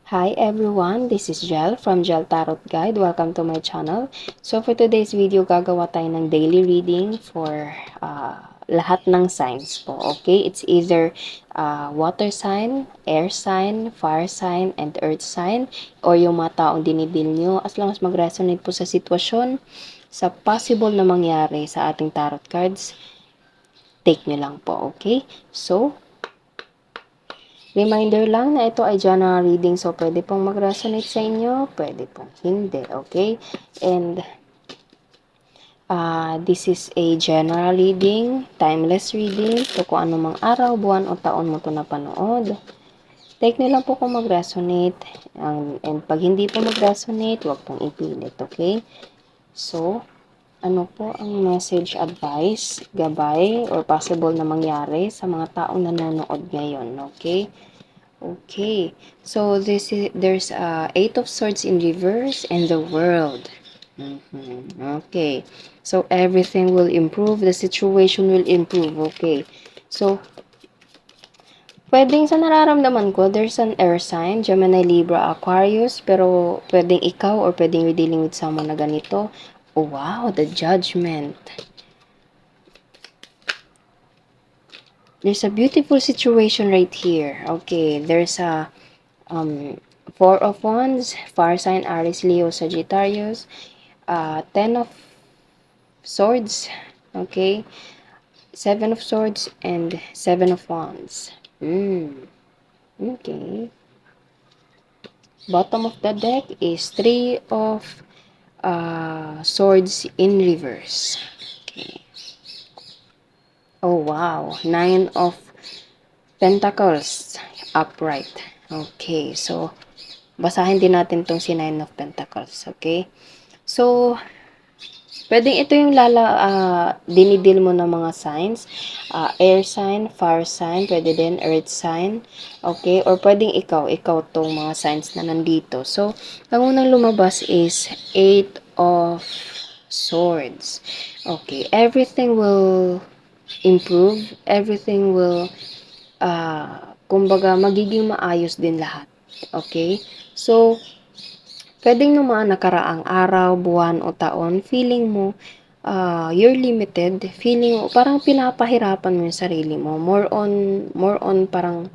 Hi everyone, this is Jel from Jel Tarot Guide. Welcome to my channel. So for today's video, gagawa tayo ng daily reading for lahat ng signs po. Okay, it's either water sign, air sign, fire sign, and earth sign, or yung mga taong dinidil nyo. As long as mag-resonate po sa sitwasyon, sa possible na mangyari sa ating tarot cards, take nyo lang po. Okay, so reminder lang na ito ay general reading, so pwede pong mag-resonate sa inyo, pwede pong hindi, okay? And this is a general reading, timeless reading, so kung anumang araw, buwan o taon mo ito napanood, take nyo lang po kung mag-resonate, and pag hindi po mag-resonate, huwag pong ipilit, okay? So, ano po ang message, advice, gabay, or possible na mangyari sa mga taong nanonood ngayon, okay? Okay, so there's Eight of Swords in reverse and the World. Okay, so everything will improve. The situation will improve. Okay, so pwedeng sa nararamdaman ko, there's an air sign, Gemini, Libra, Aquarius, pero pwedeng ikaw or pwedeng you're dealing with someone na ganito. Oh, wow, the Judgment. There's a beautiful situation right here. Okay, there's a Four of Wands, Fire sign, Aries, Leo, Sagittarius, Ten of Swords, okay, Seven of Swords, and Seven of Wands. Okay. Bottom of the deck is Three of Swords in reverse. Okay. Oh, wow. Nine of Pentacles upright. Okay, so basahin din natin tong si Nine of Pentacles, okay? So, pwedeng ito yung dinidil mo ng mga signs. Air sign, fire sign, pwede din earth sign. Okay? Or pwedeng ikaw tong mga signs na nandito. So, ang unang lumabas is Eight of Swords. Okay. Everything will improve. Everything will, kumbaga, magiging maayos din lahat. Okay? So, pwedeng nung mga nakaraang araw, buwan o taon, feeling mo, you're limited, feeling mo, parang pinapahirapan mo yung sarili mo. More on parang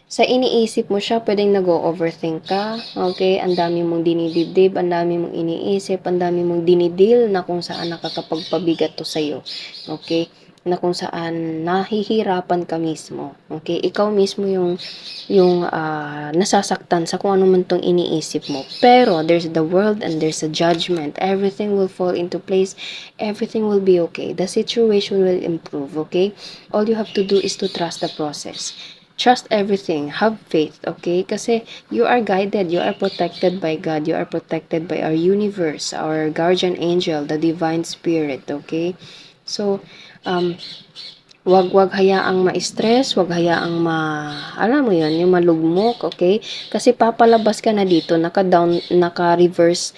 sa iniisip mo siya, pwedeng nag-o-overthink ka, okay? Ang dami mong dinidibdib, ang dami mong iniisip, ang dami mong dinidil na kung saan nakakapagpabigat to sa'yo, okay? Na kung saan nahihirapan ka mismo, okay? Ikaw mismo yung nasasaktan sa kung ano man tong iniisip mo. Pero, there's the world and there's a judgment. Everything will fall into place. Everything will be okay. The situation will improve, okay? All you have to do is to trust the process. Trust everything. Have faith, okay? Kasi you are guided. You are protected by God. You are protected by our universe, our guardian angel, the divine spirit, okay? So, wag hayaang ma-stress, wag hayaang alam mo 'yun, yung malugmok, okay? Kasi papalabas ka na dito, naka-reverse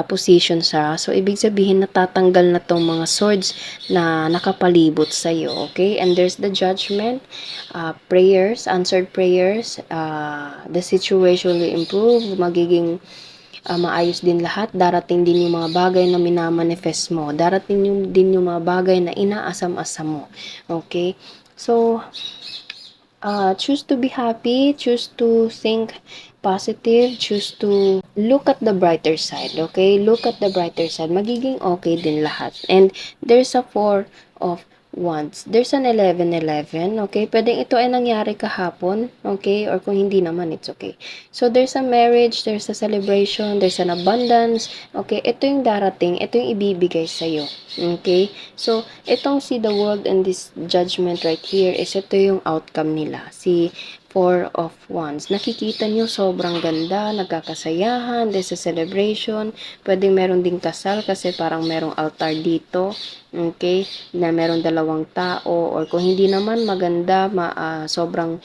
position siya. So ibig sabihin natatanggal na tong mga swords na nakapalibot sa iyo, okay? And there's the judgment, prayers, answered prayers, the situation will improve, magiging maayos din lahat. Darating din yung mga bagay na minamanifest mo. Darating din yung mga bagay na inaasam-asam mo. Okay? So, choose to be happy, choose to think positive, choose to look at the brighter side, okay? Look at the brighter side. Magiging okay din lahat. And there's a Four of Wands. There's an 11-11, okay? Pwedeng ito ay nangyari kahapon, okay? Or kung hindi naman, it's okay. So, there's a marriage, there's a celebration, there's an abundance, okay? Ito yung darating, ito yung ibibigay sa'yo, okay? So, itong see the world and this judgment right here is ito yung outcome nila. Si Four of Wands. Nakikita nyo, sobrang ganda, nagkakasayahan, there's a celebration, pwedeng meron ding kasal kasi parang merong altar dito, okay, na merong dalawang tao, or kung hindi naman maganda, sobrang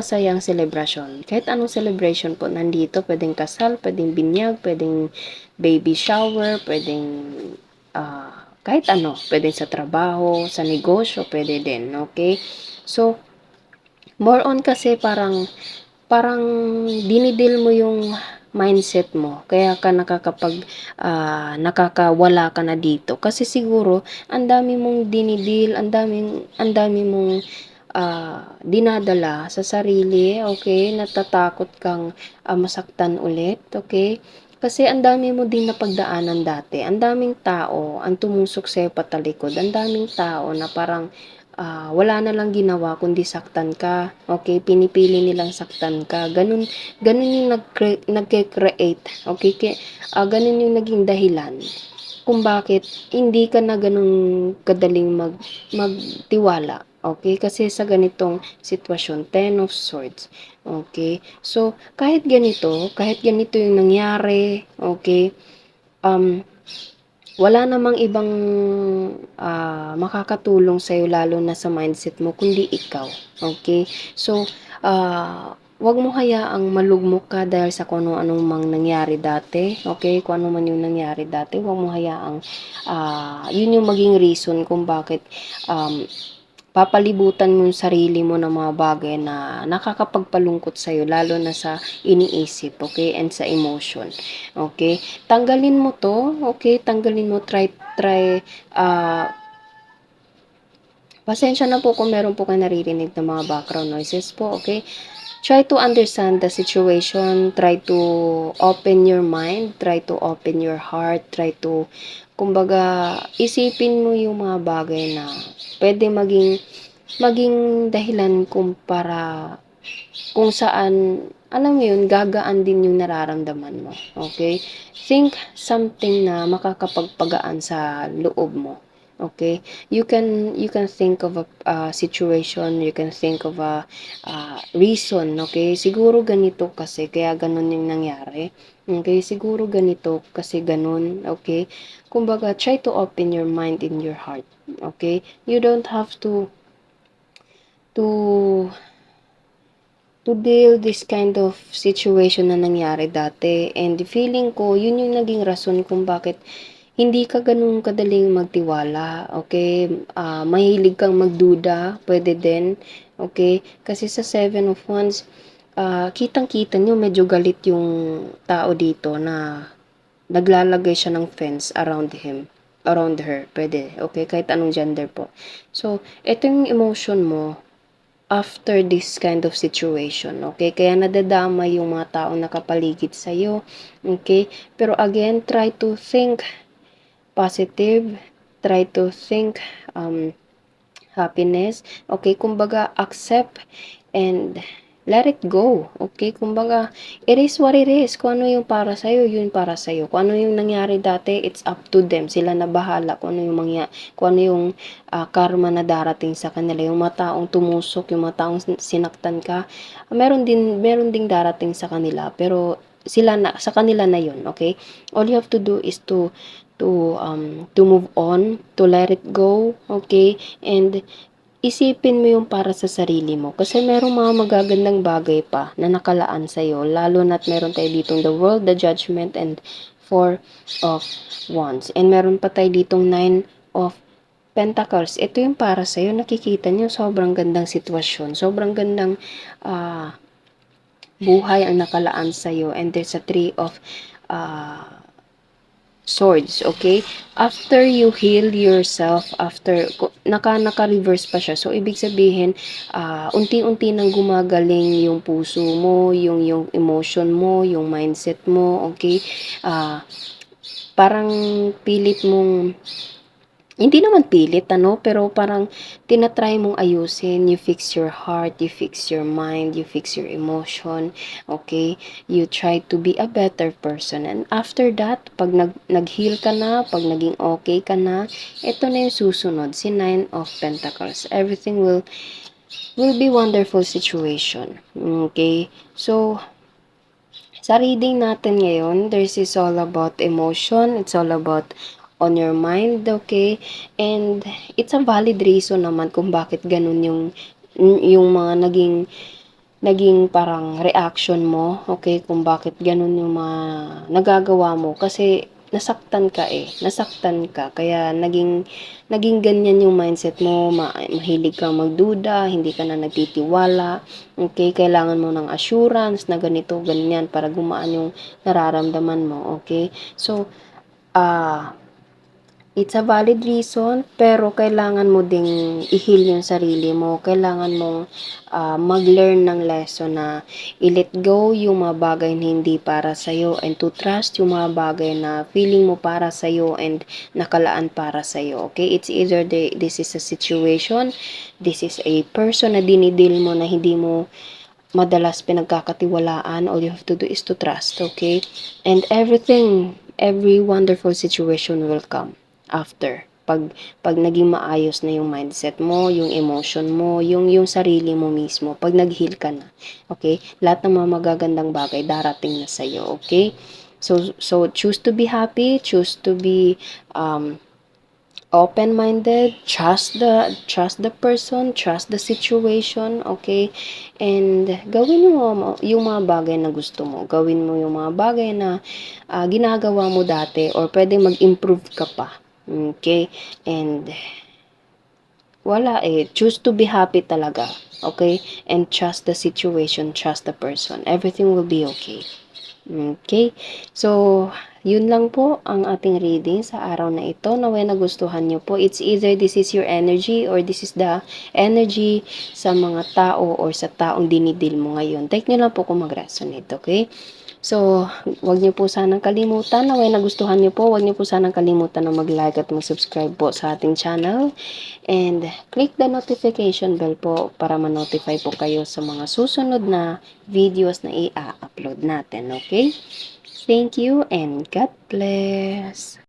sayang celebration. Kahit anong celebration po nandito, pwedeng kasal, pwedeng binyag, pwedeng baby shower, pwedeng kahit ano, pwedeng sa trabaho, sa negosyo, pwede din, okay? So, more on kasi parang parang dinidil mo yung mindset mo kaya ka nakakawala ka na dito. Kasi siguro ang dami mong dinidil, ang dami mong, dinadala sa sarili, okay natatakot kang, masaktan ulit, okay kasi ang dami mo din napagdaanan dati, ang daming tao ang tumusok sa'yo patalikod, ang daming tao na parang wala na lang ginawa kundi saktan ka, okay pinipili nilang saktan ka, ganun ganun yung nagke-create, okay ganun yung naging dahilan kung bakit hindi ka na ganun kadaling magtiwala, okay kasi sa ganitong sitwasyon, Ten of Swords, okay so kahit ganito yung nangyari, okay um, wala namang ibang, makakatulong sa'yo lalo na sa mindset mo kundi ikaw, okay so, 'wag mo hayaang malugmok ka dahil sa kung ano-anong nangyari dati, okay kung ano man yung nangyari dati, 'wag mo hayaang, yun yung maging reason kung bakit, papalibutan mo yung sarili mo ng mga bagay na nakakapagpalungkot sa'yo lalo na sa iniisip, okay and sa emotion, okay tanggalin mo 'to, okay tanggalin mo, try, ah, pasensya na po kung meron po kayong naririnig na mga background noises po, okay try to understand the situation, try to open your mind, try to open your heart, try to kumbaga isipin mo yung mga bagay na puwede maging dahilan kung saan alam mo yun, gagaan din yung nararamdaman mo, okay think something na makakapagpagaan sa loob mo, okay you can think of a, situation, you can think of a, reason, okay siguro ganito kasi kaya ganun yung nangyari, okay siguro ganito kasi ganun, okay kumbaga try to open your mind and your heart, okay you don't have to deal this kind of situation na nangyari dati, and feeling ko yun yung naging rason kung bakit hindi ka gano'n kadaling magtiwala, okay mahilig kang magduda, puwede din, okay kasi sa Seven of Wands, kitang-kita niyo medyo galit yung tao dito na naglalagay siya ng fence around her, puwede, okay kahit anong gender po. So, eto yung emotion mo after this kind of situation, okay kaya nadadama yung mga taong nakapaligid sa'yo, okay pero again, try to think positive, try to think, happiness, okay kumbaga accept and let it go, okay kumbaga it is what it is, kung ano yung para sa'yo, yun para sa'yo, kung ano yung nangyari dati, it's up to them, sila na bahala kung ano yung kung ano yung, karma na darating sa kanila, yung mga taong tumusok, yung mga taong sinaktan ka, meron ding darating sa kanila, pero sa kanila na yun, okay all you have to do is to move on, to let it go, okay and isipin mo yung para sa sarili mo kasi merong mga magagandang bagay pa na nakalaan sa'yo lalo na't meron tayo ditong the world, the judgment, and four of wands. And meron pa tayo ditong 9 of pentacles. Ito yung para sa'yo. Nakikita nyo, sobrang gandang sitwasyon. Sobrang gandang buhay ang nakalaan sa'yo. And there's a 3 of swords, okay? After you heal yourself, naka-reverse pa siya. So, ibig sabihin, unti-unti nang gumagaling yung puso mo, yung emotion mo, yung mindset mo, okay? Parang pilit mong hindi naman pilit ano, pero parang tina-try mong ayusin, you fix your heart, you fix your mind, you fix your emotion, okay? You try to be a better person, and after that, pag nag-heal ka na, pag naging okay ka na, ito na yung susunod, si 9 of Pentacles. Everything will be wonderful situation, okay? So, sa reading natin ngayon, this is all about emotion, it's all about on your mind, okay? And it's a valid reason naman kung bakit ganun yung mga naging parang reaction mo, okay? Kung bakit ganun yung mga nagagawa mo kasi nasaktan ka nasaktan ka kaya naging ganyan yung mindset mo, mahilig kang magduda, hindi ka na nagtitiwala, okay? Kailangan mo ng assurance na ganito, ganyan para gumaan yung nararamdaman mo, okay? So, it's a valid reason, pero kailangan mo ding i-heal yung sarili mo. Kailangan mong mag-learn ng lesson na i-let go yung mga bagay na hindi para sa'yo and to trust yung mga bagay na feeling mo para sa'yo and nakalaan para sa'yo. Okay? It's either this is a situation, this is a person na dinidil mo na hindi mo madalas pinagkakatiwalaan. All you have to do is to trust, okay? And every wonderful situation will come after. Pag naging maayos na yung mindset mo, yung emotion mo, yung sarili mo mismo, pag nag-heal ka na, okay? Lahat ng mga magagandang bagay darating na sa'yo, okay? So choose to be happy, choose to be open-minded, trust the person, trust the situation, okay? And gawin mo yung mga bagay na gusto mo. Gawin mo yung mga bagay na ginagawa mo dati or pwedeng mag-improve ka pa. Okay? And wala choose to be happy talaga. Okay? And trust the situation, trust the person. Everything will be okay. Okay? So, yun lang po ang ating reading sa araw na ito. Naway nagustuhan nyo po. It's either this is your energy or this is the energy sa mga tao or sa taong dinidil mo ngayon. Take nyo lang po kung mag-resonate, okay? So, wag niyo po sanang kalimutan, naway nagustuhan niyo po, wag niyo po sanang kalimutan na mag-like at mag-subscribe po sa ating channel. And click the notification bell po para ma-notify po kayo sa mga susunod na videos na i-upload natin, okay? Thank you and God bless!